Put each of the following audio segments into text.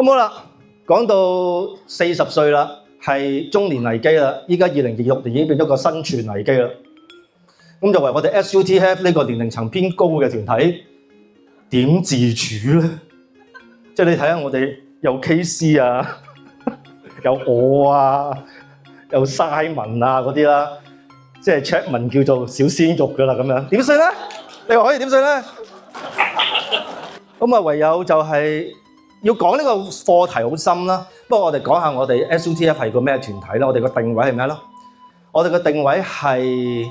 好啦，講到40歲啦，係中年危機啦。依家2026年已經變咗個生存危機啦。咁作為我哋 SUTF 呢個年齡層偏高嘅團體，點自處咧？即係你睇下我哋有 KC 啊，有我啊，有 Simon 啊嗰啲啦，即係 Chapman 叫做小鮮肉㗎啦咁樣，點算咧？你話可以點算咧？咁啊，唯有就係要講呢個課題好深啦。不過我哋講下我哋 SUTF 係個咩團體啦？我哋個定位係咩咯？我哋個定位係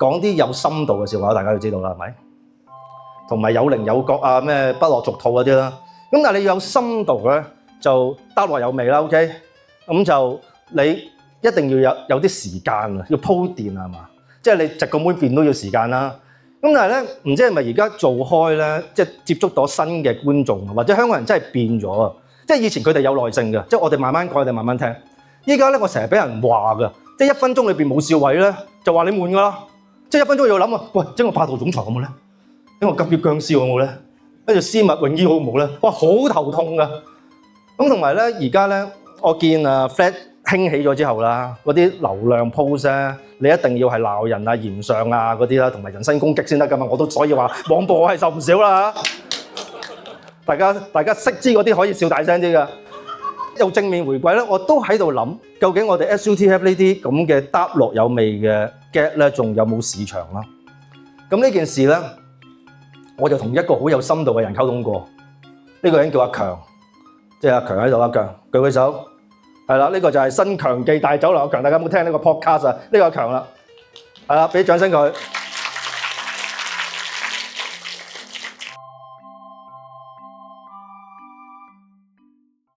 講啲有深度嘅笑話，大家都知道啦，係咪？同埋有棱有角啊，咩不落俗套嗰啲啦。咁但係你要有深度咧，就得落有味啦。OK，咁就你一定要有啲時間啊，要鋪墊啊嘛。即係你直個妹變都要時間啦。咁但係咧，唔知係咪而家做開咧，即係接觸到新嘅觀眾，或者香港人真係變咗啊！即係以前佢哋有耐性嘅，即係我哋慢慢講，我哋慢慢聽。依家咧，我成日俾人話㗎，即係1分鐘裏邊冇笑位咧，就話你悶㗎啦。即係1分鐘要諗啊，喂，整個霸道總裁好冇咧？整個急血僵屍好冇咧？跟住絲襪泳衣好冇咧？哇，好頭痛㗎！咁同埋咧，而家咧，我見Flat 興起咗之後啦，嗰啲流量 post 咧，你一定要係鬧人啊、言上啊嗰啲啦，同埋人身攻擊先得㗎嘛。我都所以話網暴我係受唔少啦。大家識知嗰啲可以笑大聲啲㗎。又正面回饋咧，我都喺度諗，究竟我哋 SUTF 呢啲咁嘅搭落有味嘅 get 咧，仲有冇市場啦？咁呢件事咧，我就同一個好有深度嘅人溝通過。呢個人叫阿強，即係阿強喺度，阿強舉舉手。係啦，呢個就係新強記大酒樓阿強，大家有冇聽呢個 podcast 啊？呢個阿強啦，係啦，俾掌聲佢。